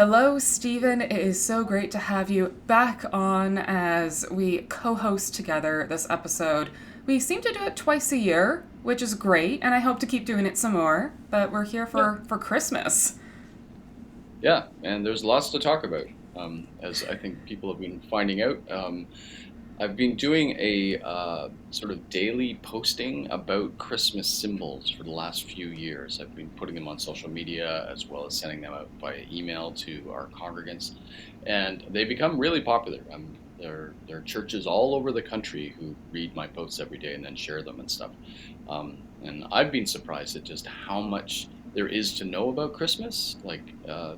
Hello, Stephen. It is so great to have you back on as we co host together this episode. We seem to do it twice a year, which is great, and I hope to keep doing it some more. But we're here Yeah, for Christmas. yeah, and there's lots to talk about. As I think people have been finding out, I've been doing a sort of daily posting about Christmas symbols for the last few years. I've been putting them on social media as well as sending them out via email to our congregants, and they become really popular. There are churches all over the country who read my posts every day and then share them and stuff. And I've been surprised at just how much there is to know about Christmas.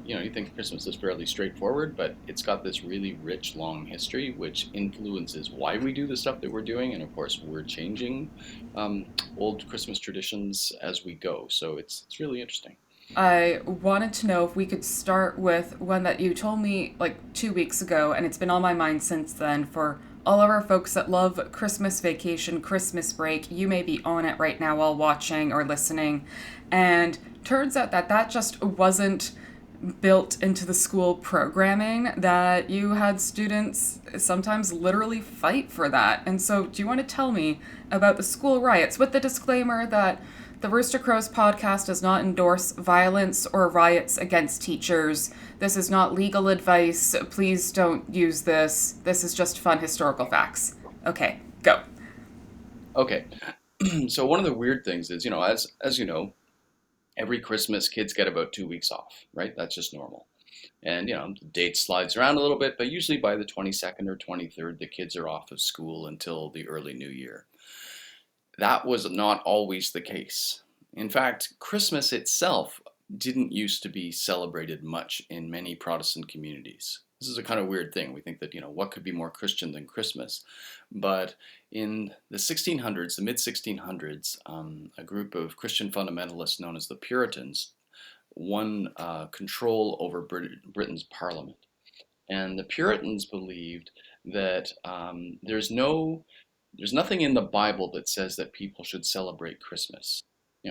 You think Christmas is fairly straightforward, but it's got this really rich, long history, which influences why we do the stuff that we're doing. And of course, we're changing um, old Christmas traditions as we go. So it's really interesting. I wanted to know if we could start with one that you told me like 2 weeks ago, and it's been on my mind since then for all of our folks that love Christmas vacation, Christmas break. You may be on it right now while watching or listening. And turns out that that just wasn't built into the school programming, that you had students sometimes literally fight for that. And so, do you want to tell me about the school riots with the disclaimer that the Rooster Crows podcast does not endorse violence or riots against teachers? This is not legal advice. Please don't use this. This is just fun historical facts. Okay, go. Okay, so one of the weird things is, as you know, every Christmas kids get about 2 weeks off, right? That's just normal. And the date slides around a little bit, but usually by the 22nd or 23rd, the kids are off of school until the early new year. That was not always the case. In fact, Christmas itself didn't used to be celebrated much in many Protestant communities. This is a kind of weird thing. We think that, what could be more Christian than Christmas? But in the 1600s, the mid 1600s, a group of Christian fundamentalists known as the Puritans won control over Britain's parliament. And the Puritans believed that there's nothing in the Bible that says that people should celebrate Christmas.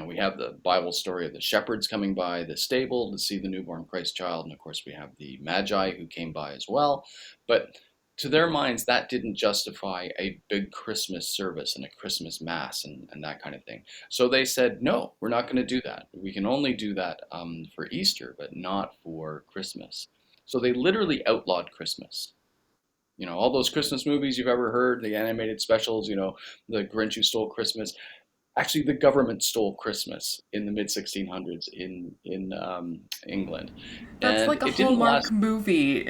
We have the Bible story of the shepherds coming by the stable to see the newborn Christ child, and of course we have the Magi who came by as well. But to their minds, that didn't justify a big Christmas service and a Christmas mass and that kind of thing. So they said, no, we're not going to do that. We can only do that for Easter, but not for Christmas. So they literally outlawed Christmas. All those Christmas movies you've ever heard, the animated specials, the Grinch Who Stole Christmas. Actually, the government stole Christmas in the mid 1600s in England, That's and like a it didn't Hallmark last. movie.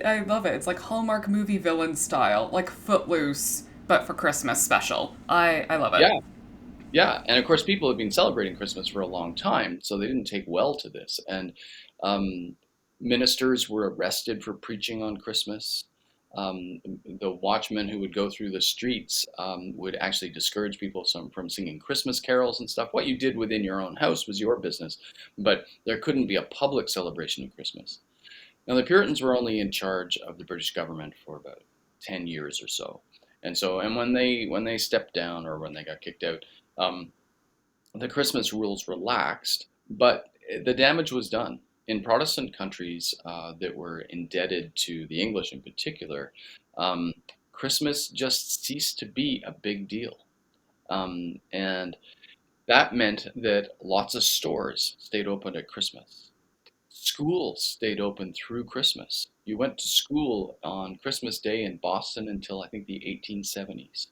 I love it. It's like Hallmark movie villain style, like Footloose, but for Christmas special. I love it. Yeah, yeah, and of course, people have been celebrating Christmas for a long time, so they didn't take well to this. And um, ministers were arrested for preaching on Christmas. The watchmen who would go through the streets would actually discourage people from singing Christmas carols and stuff. What you did within your own house was your business, but there couldn't be a public celebration of Christmas. Now, the Puritans were only in charge of the British government for about 10 years or so. And when they stepped down or when they got kicked out, um, the Christmas rules relaxed, but the damage was done. In Protestant countries that were indebted to the English in particular, um, Christmas just ceased to be a big deal. And that meant that lots of stores stayed open at Christmas. Schools stayed open through Christmas. You went to school on Christmas Day in Boston until I think the 1870s.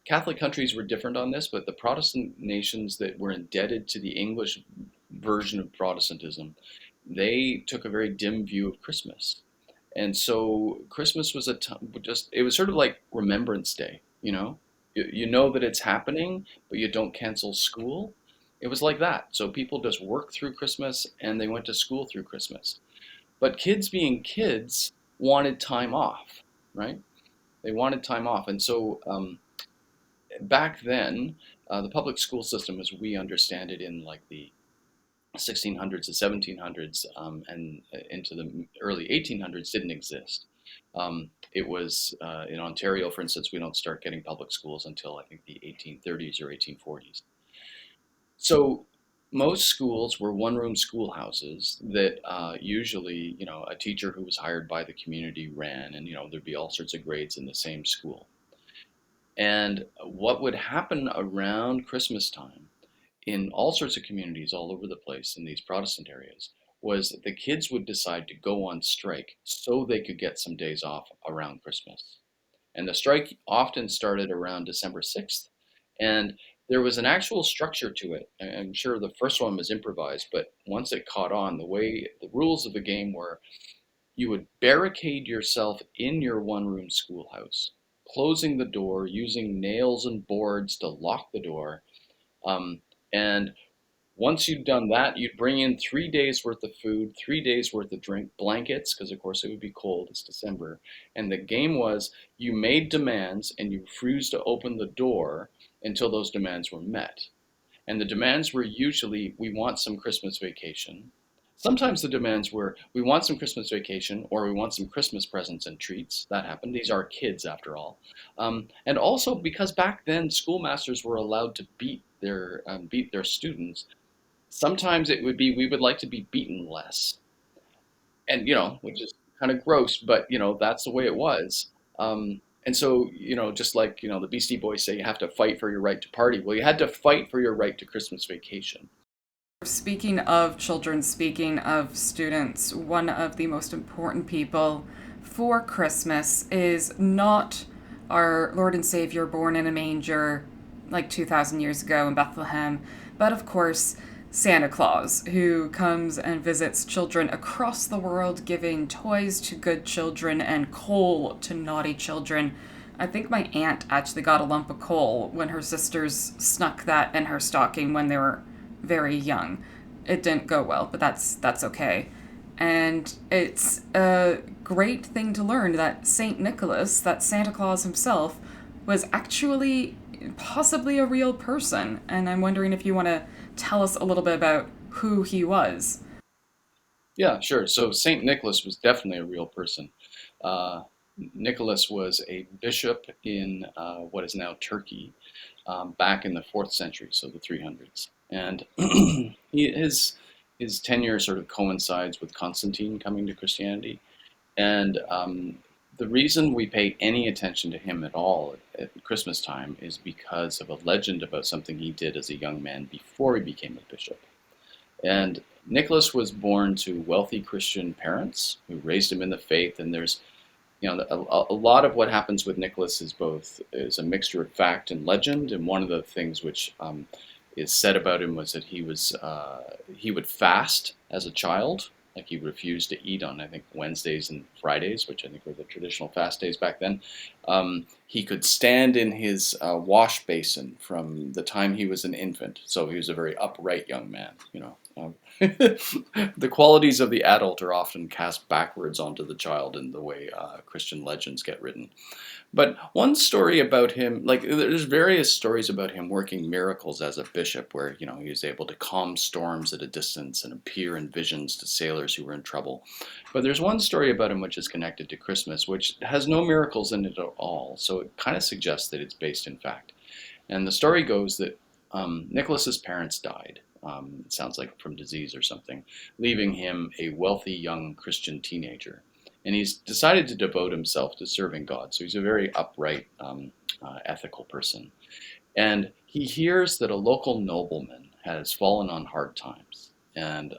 Catholic countries were different on this, but the Protestant nations that were indebted to the English version of Protestantism, they took a very dim view of Christmas. And so Christmas was it was sort of like Remembrance Day, you know? You know that it's happening, but you don't cancel school. It was like that. So people just worked through Christmas and they went to school through Christmas. But kids being kids wanted time off, right? They wanted time off. And so back then, the public school system, as we understand it in like the 1600s, the 1700s, and into the early 1800s, didn't exist. It was in Ontario, for instance, we don't start getting public schools until I think the 1830s or 1840s. So Most schools were one-room schoolhouses that usually, a teacher who was hired by the community ran, and there'd be all sorts of grades in the same school. And what would happen around Christmas time in all sorts of communities all over the place in these Protestant areas was that the kids would decide to go on strike so they could get some days off around Christmas. And the strike often started around December 6th. And there was an actual structure to it. I'm sure the first one was improvised, but once it caught on, the rules of the game were you would barricade yourself in your one room schoolhouse, closing the door, using nails and boards to lock the door. Um, and once you'd done that, you'd bring in 3 days worth of food, 3 days worth of drink, blankets, because of course it would be cold, it's December. And the game was you made demands and you refused to open the door until those demands were met. And the demands were usually, we want some Christmas vacation. Sometimes the demands were, we want some Christmas vacation or we want some Christmas presents and treats. That happened. These are kids, after all. And also because back then schoolmasters were allowed to beat their students. Sometimes it would be we would like to be beaten less, and which is kind of gross, but that's the way it was. And so just like the Beastie Boys say, you have to fight for your right to party. Well, you had to fight for your right to Christmas vacation. Speaking of children, speaking of students, one of the most important people for Christmas is not our Lord and Savior born in a manger like 2,000 years ago in Bethlehem, but of course, Santa Claus, who comes and visits children across the world, giving toys to good children and coal to naughty children. I think my aunt actually got a lump of coal when her sisters snuck that in her stocking when they were very young. It didn't go well, but that's okay. And it's a great thing to learn that Saint Nicholas, that Santa Claus himself, was actually possibly a real person. And I'm wondering if you want to tell us a little bit about who he was. Yeah, sure. So Saint Nicholas was definitely a real person. Uh, Nicholas was a bishop in what is now Turkey, back in the fourth century, so the 300s. And his tenure sort of coincides with Constantine coming to Christianity. And the reason we pay any attention to him at all at Christmas time is because of a legend about something he did as a young man before he became a bishop. And Nicholas was born to wealthy Christian parents who raised him in the faith. And there's a lot of what happens with Nicholas is a mixture of fact and legend. And one of the things which is said about him was that he would fast as a child. Like he refused to eat on, I think, Wednesdays and Fridays, which I think were the traditional fast days back then. He could stand in his wash basin from the time he was an infant. So he was a very upright young man. The qualities of the adult are often cast backwards onto the child in the way Christian legends get written. But one story about him, like there's various stories about him working miracles as a bishop, where he was able to calm storms at a distance and appear in visions to sailors who were in trouble. But there's one story about him which is connected to Christmas, which has no miracles in it at all. So it kind of suggests that it's based in fact. And the story goes that Nicholas's parents died. It sounds like from disease or something, leaving him a wealthy young Christian teenager. And he's decided to devote himself to serving God. So he's a very upright, ethical person. And he hears that a local nobleman has fallen on hard times. And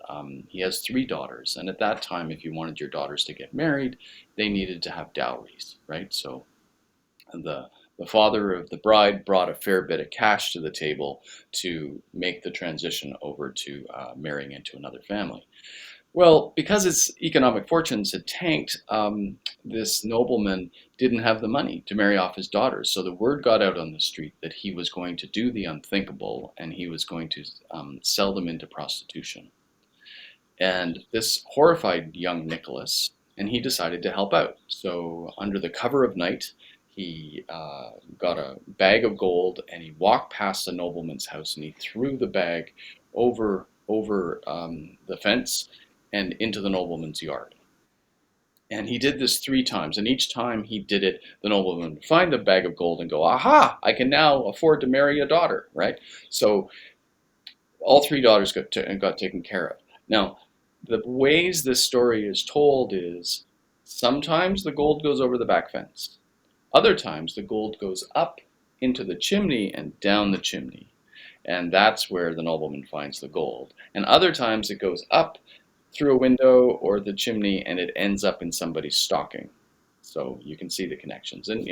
he has 3 daughters. And at that time, if you wanted your daughters to get married, they needed to have dowries, right? So the the father of the bride brought a fair bit of cash to the table to make the transition over to marrying into another family. Well, because his economic fortunes had tanked, this nobleman didn't have the money to marry off his daughters. So the word got out on the street that he was going to do the unthinkable and he was going to sell them into prostitution. And this horrified young Nicholas, and he decided to help out. So, under the cover of night, he got a bag of gold and he walked past the nobleman's house and he threw the bag over the fence and into the nobleman's yard. And he did this 3 times, and each time he did it, the nobleman would find the bag of gold and go, "Aha! I can now afford to marry a daughter." Right? So All three daughters got taken care of. Now, the ways this story is told is sometimes the gold goes over the back fence. Other times the gold goes up into the chimney and down the chimney. And that's where the nobleman finds the gold. And other times it goes up through a window or the chimney and it ends up in somebody's stocking. So you can see the connections. And,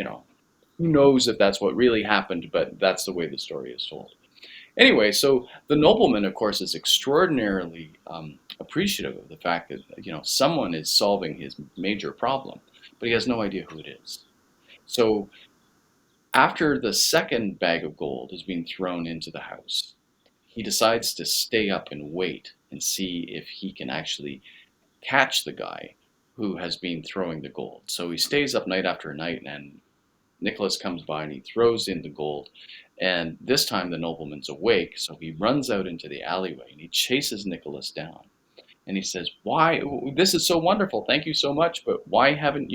who knows if that's what really happened, but that's the way the story is told. Anyway, so the nobleman, of course, is extraordinarily appreciative of the fact that someone is solving his major problem, but he has no idea who it is. So after the second bag of gold has been thrown into the house, he decides to stay up and wait and see if he can actually catch the guy who has been throwing the gold. So he stays up night after night, and Nicholas comes by and he throws in the gold. And this time the nobleman's awake, so he runs out into the alleyway and he chases Nicholas down. And he says, "Why? This is so wonderful. Thank you so much. But why haven't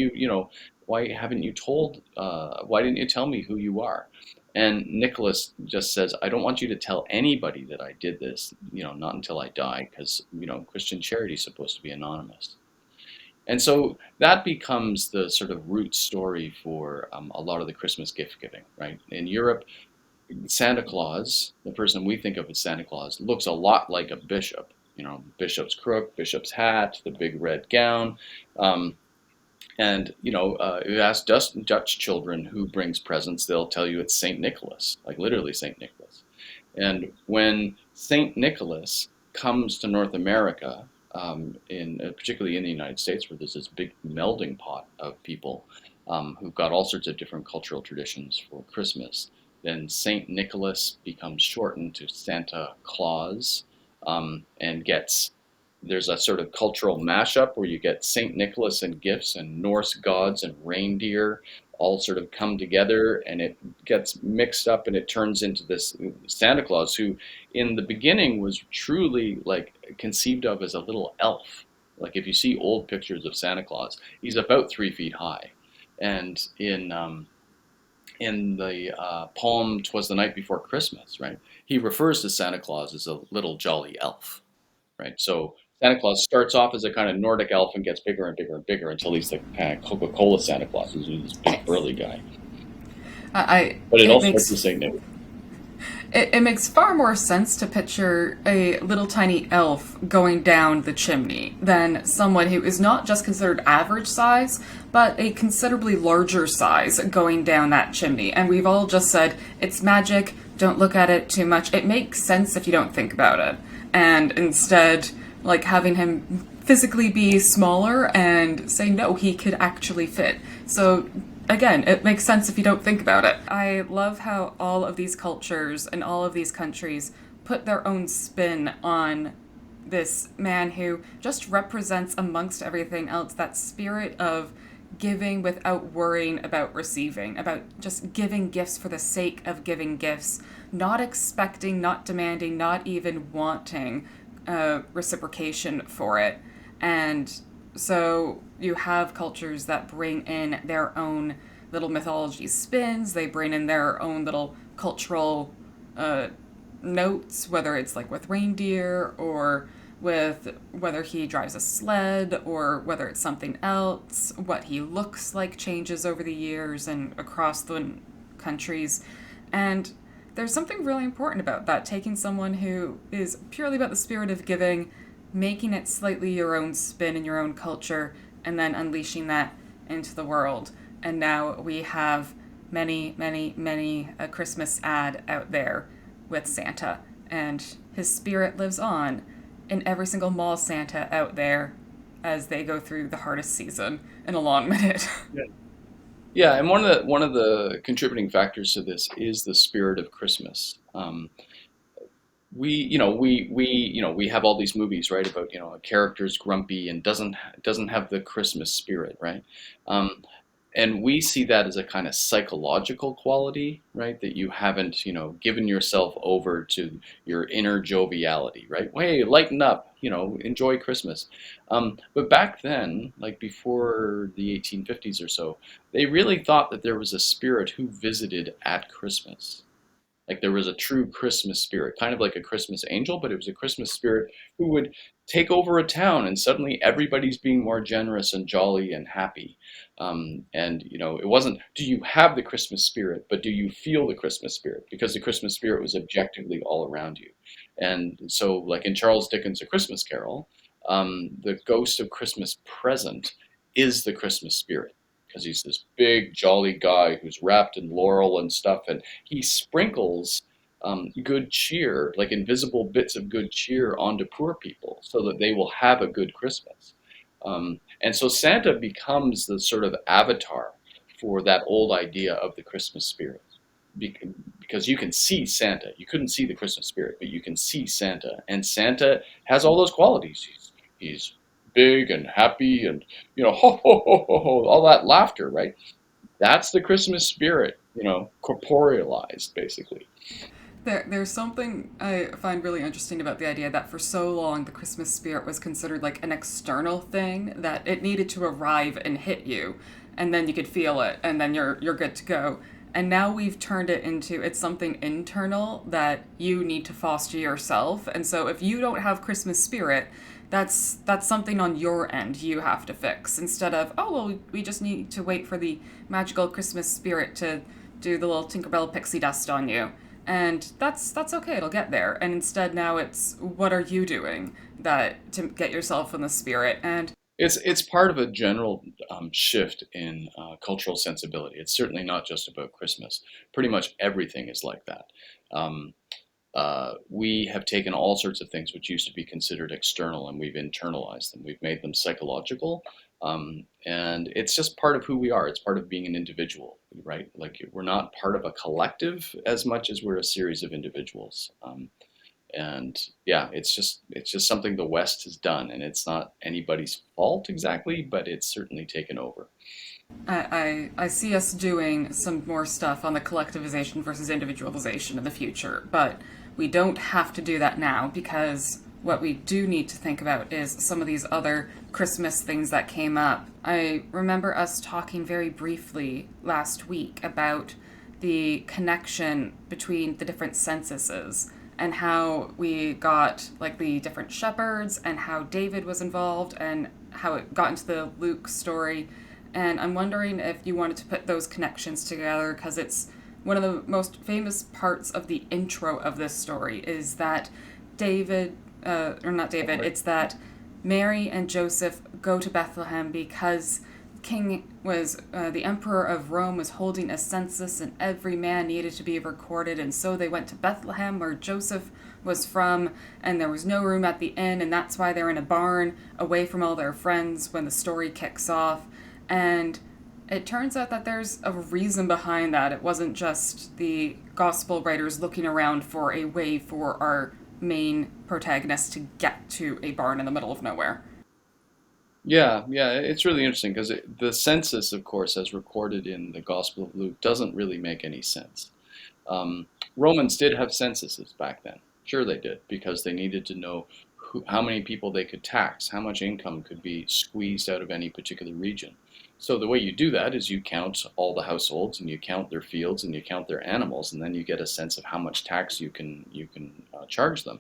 why haven't you told? Why didn't you tell me who you are?" And Nicholas just says, "I don't want you to tell anybody that I did this. Not until I die, because Christian charity is supposed to be anonymous." And so that becomes the sort of root story for a lot of the Christmas gift giving, right? In Europe, Santa Claus, the person we think of as Santa Claus, looks a lot like a bishop. Bishop's crook, bishop's hat, the big red gown. Um, and, you ask Dutch children who brings presents, they'll tell you it's St. Nicholas, like literally St. Nicholas. And when St. Nicholas comes to North America, particularly in the United States, where there's this big melding pot of people who've got all sorts of different cultural traditions for Christmas, then St. Nicholas becomes shortened to Santa Claus, and there's a sort of cultural mashup where you get St. Nicholas and gifts and Norse gods and reindeer all sort of come together, and it gets mixed up and it turns into this Santa Claus who in the beginning was truly like conceived of as a little elf. Like if you see old pictures of Santa Claus, he's about 3 feet high. And in the poem "'Twas the Night Before Christmas," right, he refers to Santa Claus as a little jolly elf, right? So Santa Claus starts off as a kind of Nordic elf and gets bigger and bigger and bigger until he's the kind of Coca-Cola Santa Claus, who's this big burly guy. I But it it all starts the makes same name. it makes far more sense to picture a little tiny elf going down the chimney than someone who is not just considered average size, but a considerably larger size going down that chimney. And we've all just said, it's magic, don't look at it too much. It makes sense if you don't think about it. And instead, like having him physically be smaller and say, no, he could actually fit. So again, it makes sense if you don't think about it. I love how all of these cultures and all of these countries put their own spin on this man who just represents amongst everything else that spirit of giving without worrying about receiving, about just giving gifts for the sake of giving gifts, not expecting, not demanding, not even wanting reciprocation for it. And so you have cultures that bring in their own little mythology spins, they bring in their own little cultural notes, whether it's like with reindeer or with whether he drives a sled or whether it's something else. What he looks like changes over the years and across the countries. And there's something really important about that, taking someone who is purely about the spirit of giving, making it slightly your own spin in your own culture, and then unleashing that into the world. And now we have many a Christmas ad out there with Santa, and his spirit lives on in every single mall Santa out there as they go through the hardest season in a long minute. Yeah. Yeah, and one of the contributing factors to this is the spirit of Christmas. We have all these movies, right, about a character's grumpy and doesn't have the Christmas spirit, right? Um, and we see that as a kind of psychological quality, right? That you haven't, given yourself over to your inner joviality, right? Hey, lighten up, enjoy Christmas. But back then, like before the 1850s or so, they really thought that there was a spirit who visited at Christmas. Like there was a true Christmas spirit, kind of like a Christmas angel, but it was a Christmas spirit who would take over a town, and suddenly everybody's being more generous and jolly and happy. And it wasn't, do you have the Christmas spirit, but do you feel the Christmas spirit? Because the Christmas spirit was objectively all around you. And so, like in Charles Dickens' A Christmas Carol, the ghost of Christmas present is the Christmas spirit. Because he's this big, jolly guy who's wrapped in laurel and stuff, and he sprinkles good cheer, like invisible bits of good cheer, onto poor people so that they will have a good Christmas. And so Santa becomes the sort of avatar for that old idea of the Christmas spirit. Because you can see Santa. You couldn't see the Christmas spirit, but you can see Santa. And Santa has all those qualities. He's big and happy and, ho, ho, ho, ho, ho, all that laughter, right? That's the Christmas spirit, corporealized, basically. There's something I find really interesting about the idea that for so long the Christmas spirit was considered like an external thing, that it needed to arrive and hit you, and then you could feel it, and then you're good to go. And now we've turned it into it's something internal that you need to foster yourself. And so if you don't have Christmas spirit, that's something on your end you have to fix, instead of, oh well, we just need to wait for the magical Christmas spirit to do the little Tinkerbell pixie dust on you. And that's okay, it'll get there. And instead now it's, what are you doing that to get yourself in the spirit? And It's part of a general shift in cultural sensibility. It's certainly not just about Christmas. Pretty much everything is like that. Um, we have taken all sorts of things which used to be considered external, and we've internalized them. We've made them psychological, and it's just part of who we are. It's part of being an individual, right? Like we're not part of a collective as much as we're a series of individuals. And yeah, it's just something the West has done, and it's not anybody's fault exactly, but it's certainly taken over. I see us doing some more stuff on the collectivization versus individualization in the future, but we don't have to do that now, because what we do need to think about is some of these other Christmas things that came up. I remember us talking very briefly last week about the connection between the different censuses and how we got like the different shepherds and how David was involved and how it got into the Luke story. And I'm wondering if you wanted to put those connections together, because it's one of the most famous parts of the intro of this story is that David, or not David, it's that Mary and Joseph go to Bethlehem because the emperor of Rome was holding a census and every man needed to be recorded, and so they went to Bethlehem where Joseph was from, and there was no room at the inn, and that's why they're in a barn away from all their friends when the story kicks off. And it turns out that there's a reason behind that. It wasn't just the gospel writers looking around for a way for our main protagonist to get to a barn in the middle of nowhere. Yeah, yeah, it's really interesting because the census, of course, as recorded in the Gospel of Luke, doesn't really make any sense. Um, Romans did have censuses back then. Sure, they did, because they needed to know how many people they could tax, how much income could be squeezed out of any particular region. So the way you do that is you count all the households and you count their fields and you count their animals, and then you get a sense of how much tax you can charge them.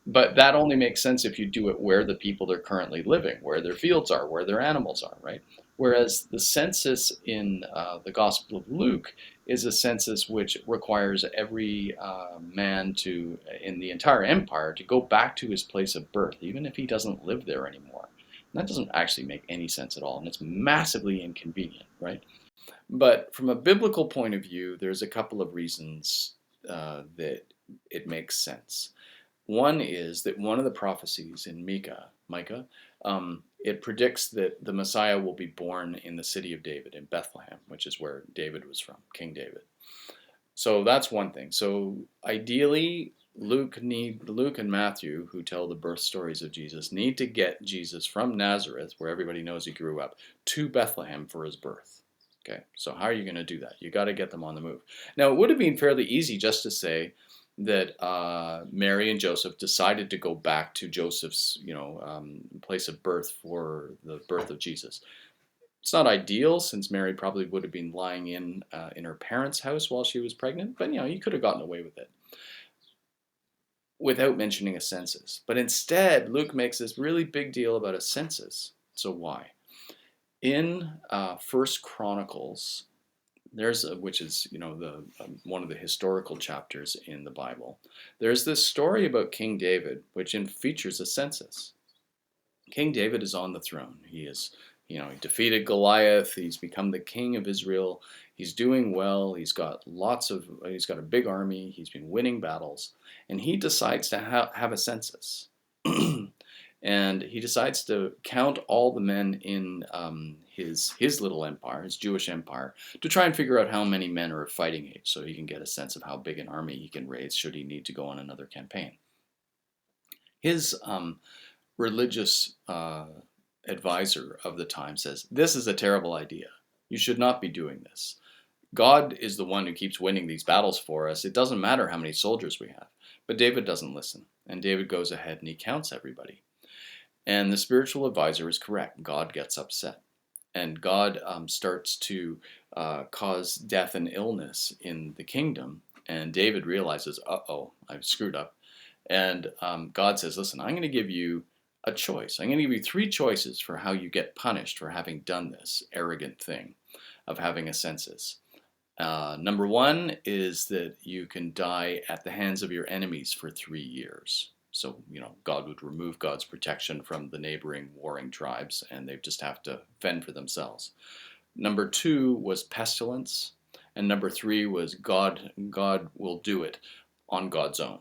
But that only makes sense if you do it where the people are currently living, where their fields are, where their animals are, right? Whereas the census in the Gospel of Luke is a census which requires every man in the entire empire, to go back to his place of birth, even if he doesn't live there anymore. And that doesn't actually make any sense at all, and it's massively inconvenient, right? But from a biblical point of view, there's a couple of reasons that it makes sense. One is that one of the prophecies in Micah, it predicts that the Messiah will be born in the city of David, in Bethlehem, which is where David was from, King David. So that's one thing. So ideally, Luke and Matthew, who tell the birth stories of Jesus, need to get Jesus from Nazareth, where everybody knows he grew up, to Bethlehem for his birth. Okay, so how are you going to do that? You got to get them on the move. Now, it would have been fairly easy just to say that Mary and Joseph decided to go back to Joseph's, place of birth for the birth of Jesus. It's not ideal since Mary probably would have been lying in her parents' house while she was pregnant, but you could have gotten away with it without mentioning a census. But instead, Luke makes this really big deal about a census. So why? In First Chronicles, which is the one of the historical chapters in the Bible. There's this story about King David, which features a census. King David is on the throne. He defeated Goliath. He's become the king of Israel. He's doing well. He's got a big army. He's been winning battles, and he decides to have a census. And he decides to count all the men in his little empire, his Jewish empire, to try and figure out how many men are of fighting age, so he can get a sense of how big an army he can raise should he need to go on another campaign. His religious advisor of the time says, "This is a terrible idea. You should not be doing this. God is the one who keeps winning these battles for us. It doesn't matter how many soldiers we have." But David doesn't listen, and David goes ahead and he counts everybody. And the spiritual advisor is correct. God gets upset. And God starts to cause death and illness in the kingdom. And David realizes, uh-oh, I've screwed up. And God says, listen, I'm going to give you a choice. I'm going to give you 3 choices for how you get punished for having done this arrogant thing of having a census. Number 1 is that you can die at the hands of your enemies for 3 years. So, God would remove God's protection from the neighboring warring tribes, and they just have to fend for themselves. Number 2 was pestilence, and number 3 was God will do it on God's own.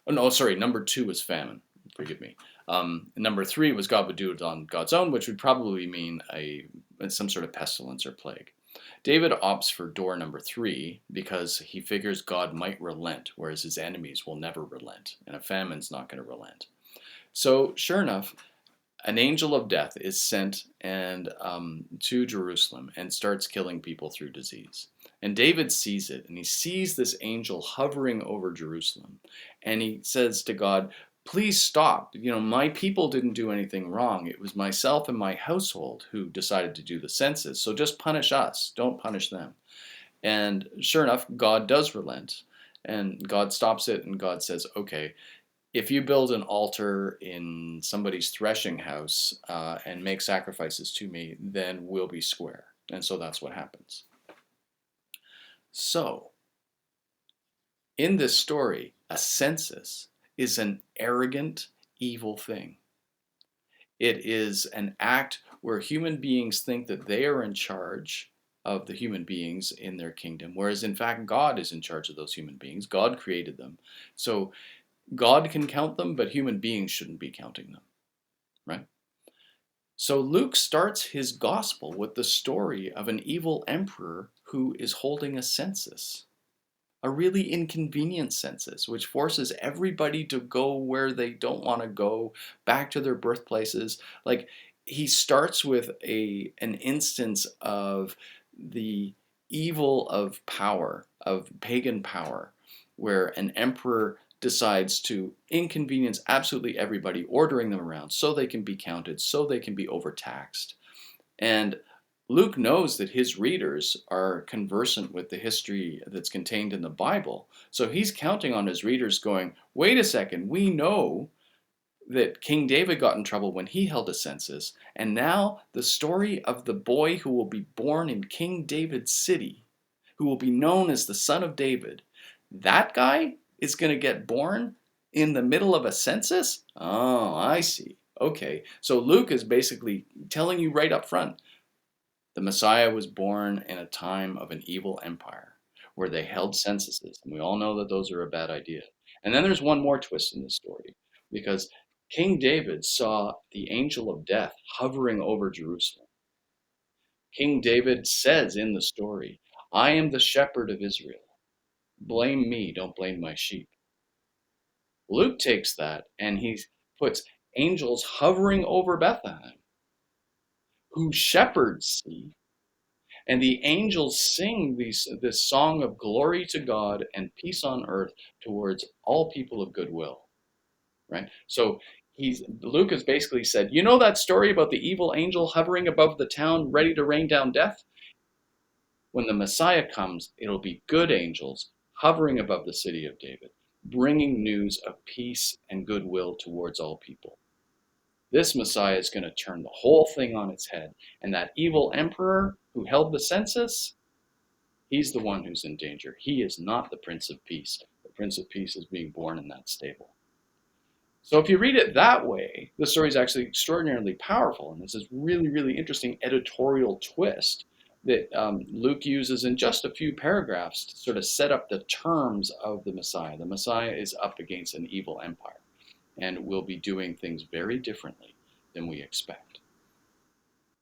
Oh, no, sorry, number 2 was famine. Forgive me. Number 3 was God would do it on God's own, which would probably mean some sort of pestilence or plague. David opts for door number 3 because he figures God might relent, whereas his enemies will never relent, and a famine's not going to relent. So, sure enough, an angel of death is sent to Jerusalem and starts killing people through disease. And David sees it, and he sees this angel hovering over Jerusalem, and he says to God, "Please stop. My people didn't do anything wrong. It was myself and my household who decided to do the census. So just punish us. Don't punish them." And sure enough, God does relent. And God stops it, and God says, okay, if you build an altar in somebody's threshing house and make sacrifices to me, then we'll be square. And so that's what happens. So, in this story, a census is an arrogant, evil thing. It is an act where human beings think that they are in charge of the human beings in their kingdom, whereas in fact God is in charge of those human beings. God created them. So God can count them, but human beings shouldn't be counting them, right? So Luke starts his gospel with the story of an evil emperor who is holding a census. A really inconvenient census, which forces everybody to go where they don't want to go, back to their birthplaces. Like, he starts with an instance of the evil of power, of pagan power, where an emperor decides to inconvenience absolutely everybody, ordering them around so they can be counted, so they can be overtaxed. And Luke knows that his readers are conversant with the history that's contained in the Bible. So he's counting on his readers going, wait a second, we know that King David got in trouble when he held a census, and now the story of the boy who will be born in King David's city, who will be known as the Son of David, that guy is going to get born in the middle of a census? Oh, I see. Okay, so Luke is basically telling you right up front, the Messiah was born in a time of an evil empire where they held censuses. And we all know that those are a bad idea. And then there's one more twist in the story because King David saw the angel of death hovering over Jerusalem. King David says in the story, I am the shepherd of Israel. Blame me, don't blame my sheep. Luke takes that and he puts angels hovering over Bethlehem who shepherds see. And the angels sing this song of glory to God and peace on earth towards all people of goodwill, right? So Luke has basically said, you know that story about the evil angel hovering above the town, ready to rain down death? When the Messiah comes, it'll be good angels hovering above the city of David, bringing news of peace and goodwill towards all people. This Messiah is going to turn the whole thing on its head. And that evil emperor who held the census, he's the one who's in danger. He is not the Prince of Peace. The Prince of Peace is being born in that stable. So if you read it that way, the story is actually extraordinarily powerful. And there's this really, really interesting editorial twist that Luke uses in just a few paragraphs to sort of set up the terms of the Messiah. The Messiah is up against an evil empire and will be doing things very differently than we expect.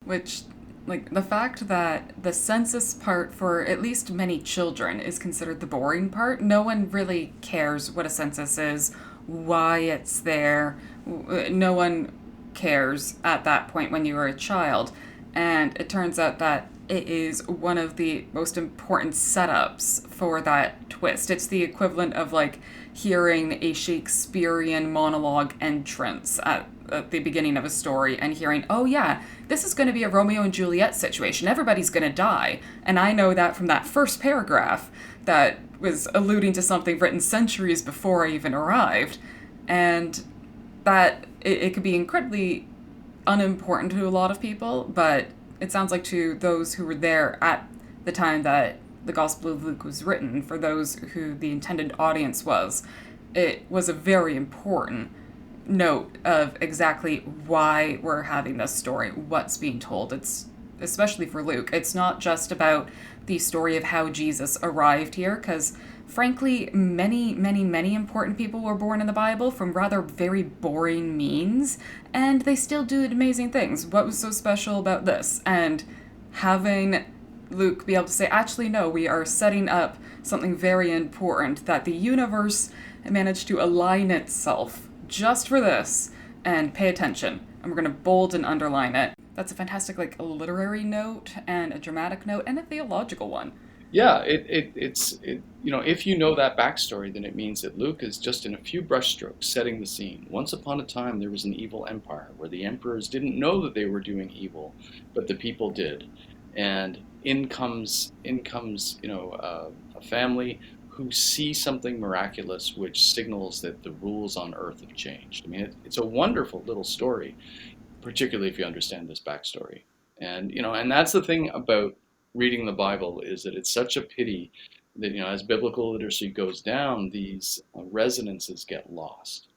Which, like, the fact that the census part for at least many children is considered the boring part. No one really cares what a census is, why it's there. No one cares at that point when you are a child. And it turns out that it is one of the most important setups for that twist. It's the equivalent of like hearing a Shakespearean monologue entrance at the beginning of a story and hearing, oh yeah, this is going to be a Romeo and Juliet situation. Everybody's going to die. And I know that from that first paragraph that was alluding to something written centuries before I even arrived. And that it could be incredibly unimportant to a lot of people, but it sounds like to those who were there at the time that the Gospel of Luke was written, for those who the intended audience was, it was a very important note of exactly why we're having this story, what's being told. It's especially for Luke. It's not just about the story of how Jesus arrived here, because frankly, many, many, many important people were born in the Bible from rather very boring means, and they still did amazing things. What was so special about this? And having Luke be able to say, actually, no, we are setting up something very important, that the universe managed to align itself just for this, and pay attention. And we're going to bold and underline it. That's a fantastic, like, a literary note, and a dramatic note, and a theological one. Yeah, it's if you know that backstory, then it means that Luke is just in a few brushstrokes setting the scene. Once upon a time, there was an evil empire where the emperors didn't know that they were doing evil, but the people did. And in comes a family who see something miraculous, which signals that the rules on Earth have changed. I mean, it's a wonderful little story, particularly if you understand this backstory. And that's the thing about reading the Bible, is that it's such a pity that as biblical literacy goes down, these resonances get lost,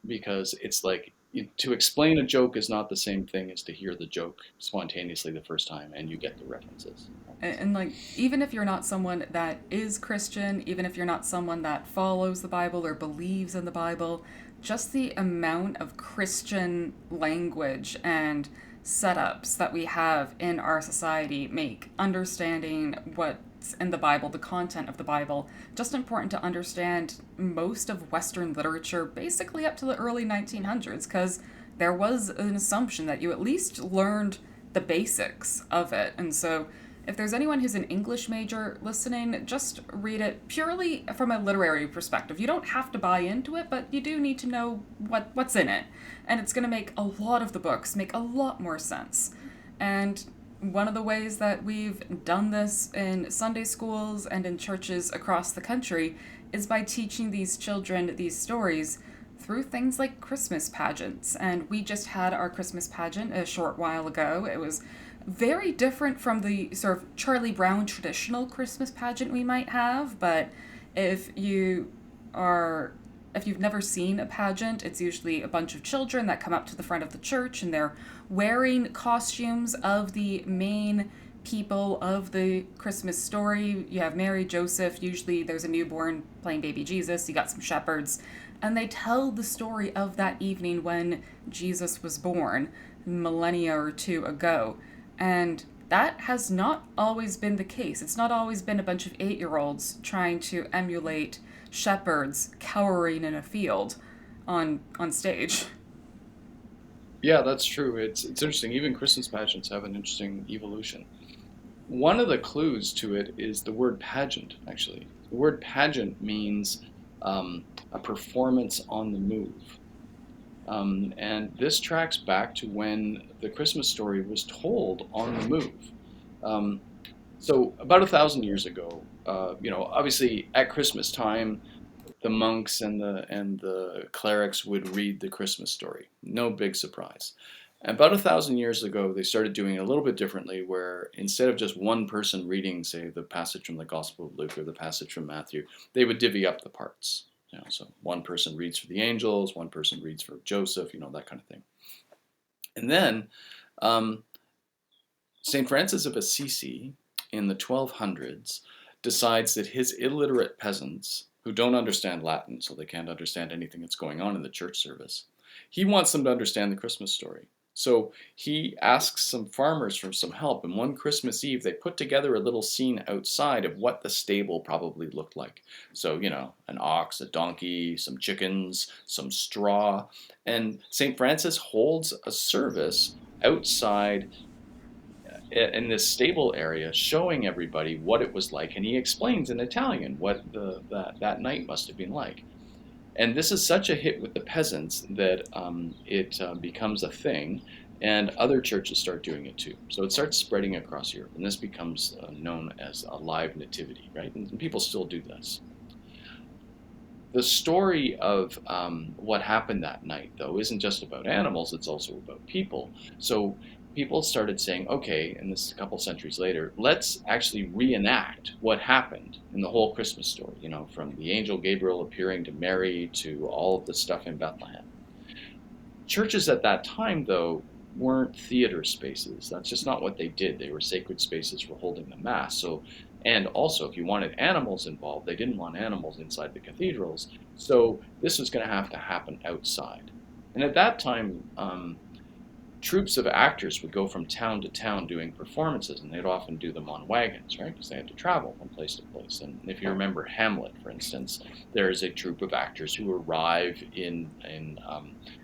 because it's like to explain a joke is not the same thing as to hear the joke spontaneously the first time and you get the references. And like, even if you're not someone that is Christian, even if you're not someone that follows the Bible or believes in the Bible, just the amount of Christian language and setups that we have in our society make understanding what's in the Bible, the content of the Bible, just important to understand most of Western literature basically up to the early 1900s, because there was an assumption that you at least learned the basics of it. And so if there's anyone who's an English major listening, just read it purely from a literary perspective. You don't have to buy into it, but you do need to know what's in it. And it's going to make a lot of the books make a lot more sense. And one of the ways that we've done this in Sunday schools and in churches across the country is by teaching these children these stories through things like Christmas pageants. And we just had our Christmas pageant a short while ago. It was very different from the sort of Charlie Brown traditional Christmas pageant we might have, but if you've never seen a pageant, it's usually a bunch of children that come up to the front of the church and they're wearing costumes of the main people of the Christmas story. You have Mary, Joseph, usually there's a newborn playing baby Jesus, you got some shepherds, and they tell the story of that evening when Jesus was born, millennia or two ago. And that has not always been the case. It's not always been a bunch of 8-year-olds trying to emulate shepherds cowering in a field on stage. Yeah, that's true. It's interesting. Even Christmas pageants have an interesting evolution. One of the clues to it is the word pageant, actually. The word pageant means a performance on the move. And this tracks back to when the Christmas story was told on the move. Um, so about 1,000 years ago, obviously at Christmas time, the monks and the clerics would read the Christmas story. No big surprise. About 1,000 years ago, they started doing it a little bit differently, where instead of just one person reading, say, the passage from the Gospel of Luke or the passage from Matthew, they would divvy up the parts. So one person reads for the angels, one person reads for Joseph, that kind of thing. And then um, St. Francis of Assisi in the 1200s decides that his illiterate peasants, who don't understand Latin, so they can't understand anything that's going on in the church service, he wants them to understand the Christmas story. So he asks some farmers for some help, and one Christmas Eve they put together a little scene outside of what the stable probably looked like. So, an ox, a donkey, some chickens, some straw, and St. Francis holds a service outside in this stable area, showing everybody what it was like, and he explains in Italian what that night must have been like. And this is such a hit with the peasants that it becomes a thing, and other churches start doing it too. So it starts spreading across Europe, and this becomes known as a live nativity, right? And people still do this. The story of what happened that night, though, isn't just about animals, it's also about people. So people started saying, okay, and this is a couple centuries later, let's actually reenact what happened in the whole Christmas story, from the angel Gabriel appearing to Mary to all of the stuff in Bethlehem. Churches at that time, though, weren't theater spaces. That's just not what they did. They were sacred spaces for holding the Mass. So, and also, if you wanted animals involved, they didn't want animals inside the cathedrals. So this was going to have to happen outside. And at that time, troops of actors would go from town to town doing performances, and they'd often do them on wagons, right? Because they had to travel from place to place. And if you remember Hamlet, for instance, there is a troupe of actors who arrive in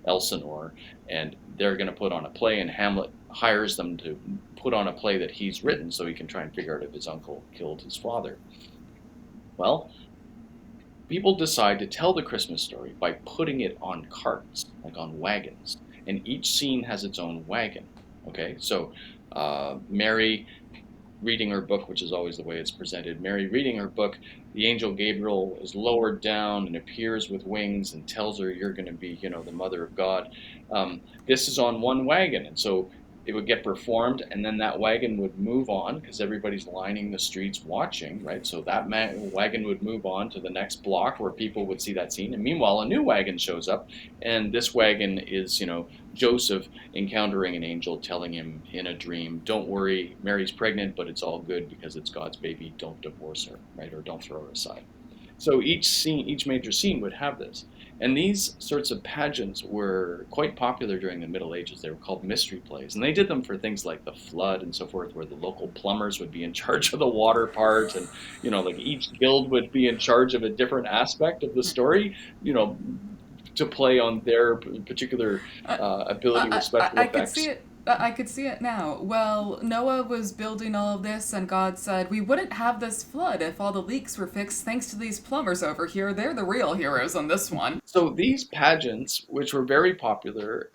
Elsinore, and they're going to put on a play, and Hamlet hires them to put on a play that he's written so he can try and figure out if his uncle killed his father. Well, people decide to tell the Christmas story by putting it on carts, like on wagons, and each scene has its own wagon. Okay, so Mary reading her book, which is always the way it's presented. Mary reading her book, the angel Gabriel is lowered down and appears with wings and tells her, "You're going to be, the mother of God." This is on one wagon, and so it would get performed, and then that wagon would move on because everybody's lining the streets watching, right? So that wagon would move on to the next block where people would see that scene, and meanwhile, a new wagon shows up, and this wagon is, Joseph encountering an angel telling him in a dream, "Don't worry, Mary's pregnant, but it's all good because it's God's baby. Don't divorce her, right? Or don't throw her aside." So each scene, each major scene would have this. And these sorts of pageants were quite popular during the Middle Ages. They were called mystery plays. And they did them for things like the flood and so forth, where the local plumbers would be in charge of the water part. And, like each guild would be in charge of a different aspect of the story, to play on their particular ability with special I could see effects. it. I could see it now. Well, Noah was building all of this, and God said, "We wouldn't have this flood if all the leaks were fixed thanks to these plumbers over here. They're the real heroes on this one." So these pageants, which were very popular,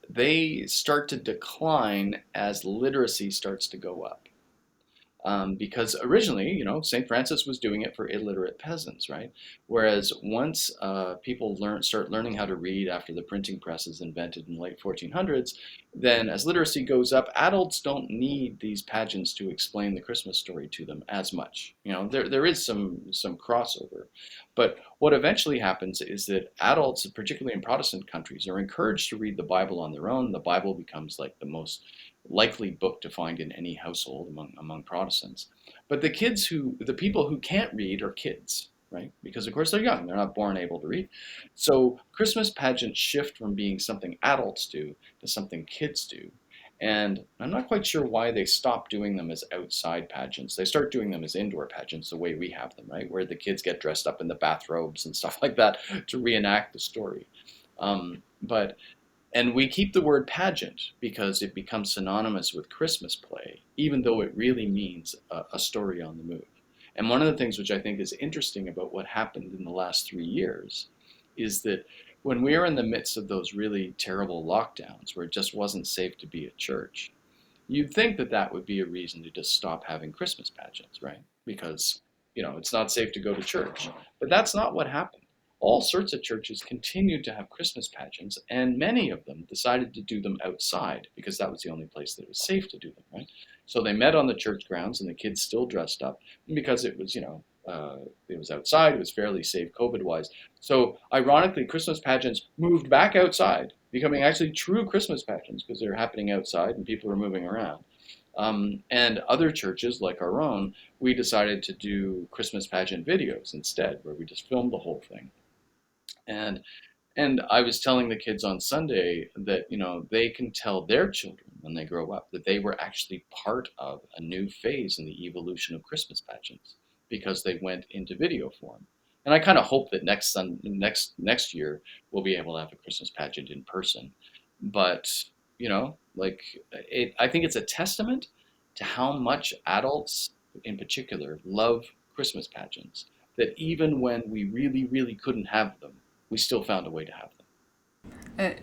they start to decline as literacy starts to go up. Because originally, St. Francis was doing it for illiterate peasants, right? Whereas once people start learning how to read after the printing press is invented in the late 1400s, then as literacy goes up, adults don't need these pageants to explain the Christmas story to them as much. There is some crossover, but what eventually happens is that adults, particularly in Protestant countries, are encouraged to read the Bible on their own. The Bible becomes like the most likely book to find in any household among Protestants. But the people who can't read are kids, right? Because of course they're young, they're not born able to read. So Christmas pageants shift from being something adults do to something kids do. And I'm not quite sure why they stop doing them as outside pageants. They start doing them as indoor pageants the way we have them, right? Where the kids get dressed up in the bathrobes and stuff like that to reenact the story. But and we keep the word pageant because it becomes synonymous with Christmas play, even though it really means a story on the move. And one of the things which I think is interesting about what happened in the last 3 years is that when we were in the midst of those really terrible lockdowns where it just wasn't safe to be at church, you'd think that that would be a reason to just stop having Christmas pageants, right? Because, it's not safe to go to church. But that's not what happened. All sorts of churches continued to have Christmas pageants, and many of them decided to do them outside because that was the only place that it was safe to do them, right? So they met on the church grounds, and the kids still dressed up because it was, it was outside, it was fairly safe COVID wise. So, ironically, Christmas pageants moved back outside, becoming actually true Christmas pageants because they're happening outside and people are moving around. And other churches, like our own, we decided to do Christmas pageant videos instead, where we just filmed the whole thing. And and I was telling the kids on Sunday that, they can tell their children when they grow up that they were actually part of a new phase in the evolution of Christmas pageants because they went into video form. And I kind of hope that next year we'll be able to have a Christmas pageant in person. But, I think it's a testament to how much adults in particular love Christmas pageants that even when we really, really couldn't have them, we still found a way to have them. It,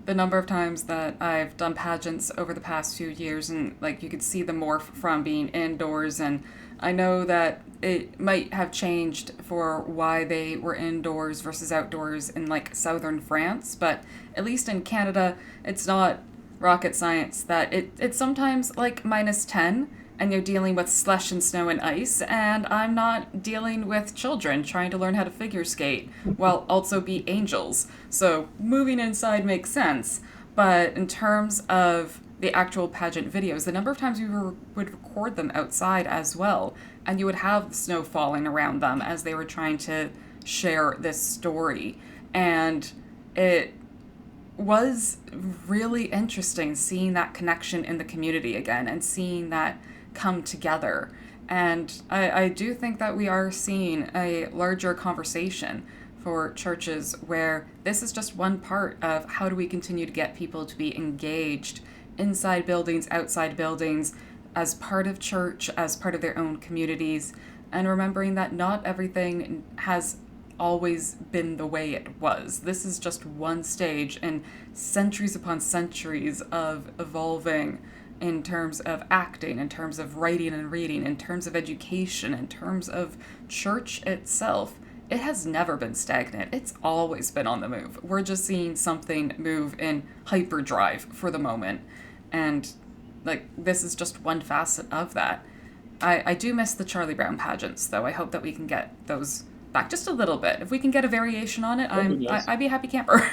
the number of times that I've done pageants over the past few years, and like you could see the morph from being indoors, and I know that it might have changed for why they were indoors versus outdoors in like southern France, but at least in Canada, it's not rocket science that it's sometimes like -10 and you're dealing with slush and snow and ice, and I'm not dealing with children trying to learn how to figure skate while also be angels. So moving inside makes sense. But in terms of the actual pageant videos, the number of times would record them outside as well, and you would have the snow falling around them as they were trying to share this story. And it was really interesting seeing that connection in the community again and seeing that come together. And I do think that we are seeing a larger conversation for churches where this is just one part of how do we continue to get people to be engaged inside buildings, outside buildings, as part of church, as part of their own communities, and remembering that not everything has always been the way it was. This is just one stage in centuries upon centuries of evolving in terms of acting, in terms of writing and reading, in terms of education, in terms of church itself. It has never been stagnant. It's always been on the move. We're just seeing something move in hyperdrive for the moment. And like this is just one facet of that. I do miss the Charlie Brown pageants, though. I hope that we can get those back just a little bit. If we can get a variation on it, I'd be a happy camper.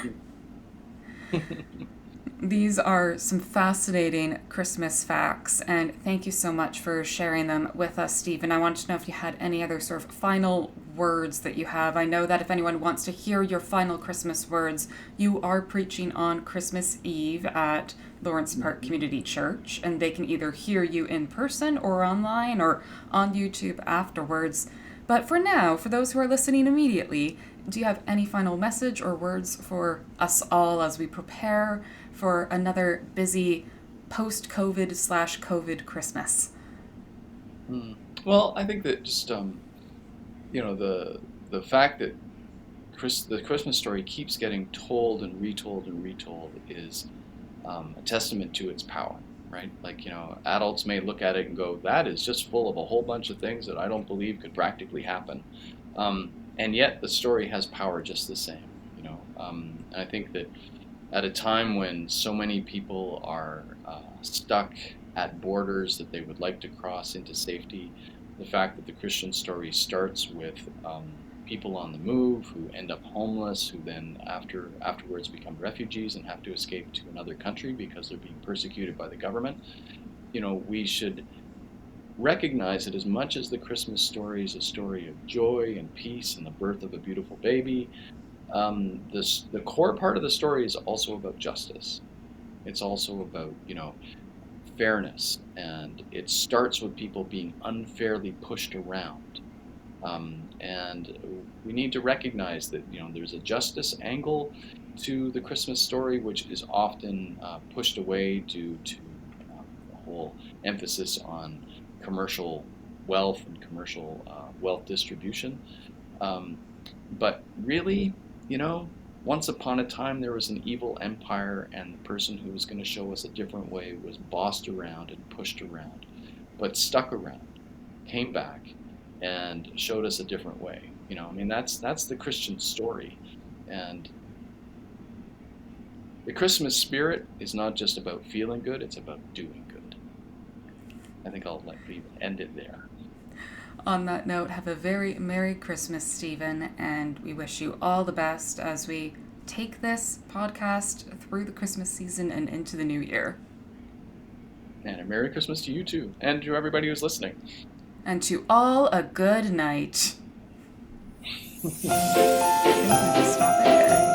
These are some fascinating Christmas facts, and thank you so much for sharing them with us, Stephen. I wanted to know if you had any other sort of final words that you have. I know that if anyone wants to hear your final Christmas words, you are preaching on Christmas Eve at Lawrence Park Community Church, and they can either hear you in person or online or on YouTube afterwards. But for now, for those who are listening immediately, do you have any final message or words for us all as we prepare for another busy post-COVID/COVID Christmas? Well, I think that just the fact that the Christmas story keeps getting told and retold and retold is a testament to its power, right? Like, adults may look at it and go, that is just full of a whole bunch of things that I don't believe could practically happen. And yet the story has power just the same, And I think that at a time when so many people are stuck at borders that they would like to cross into safety, the fact that the Christian story starts with people on the move who end up homeless, who then afterwards become refugees and have to escape to another country because they're being persecuted by the government. We should recognize that as much as the Christmas story is a story of joy and peace and the birth of a beautiful baby, the core part of the story is also about justice. It's also about, fairness, and it starts with people being unfairly pushed around. And we need to recognize that, there's a justice angle to the Christmas story, which is often pushed away due to the whole emphasis on commercial wealth and commercial wealth distribution. But really, Once upon a time, there was an evil empire, and the person who was going to show us a different way was bossed around and pushed around, but stuck around, came back, and showed us a different way. I mean, that's the Christian story, and the Christmas spirit is not just about feeling good; it's about doing good. I think I'll end it there. On that note, have a very Merry Christmas, Stephen, and we wish you all the best as we take this podcast through the Christmas season and into the new year. And a Merry Christmas to you too, and to everybody who's listening. And to all, a good night. I think we just stop it there.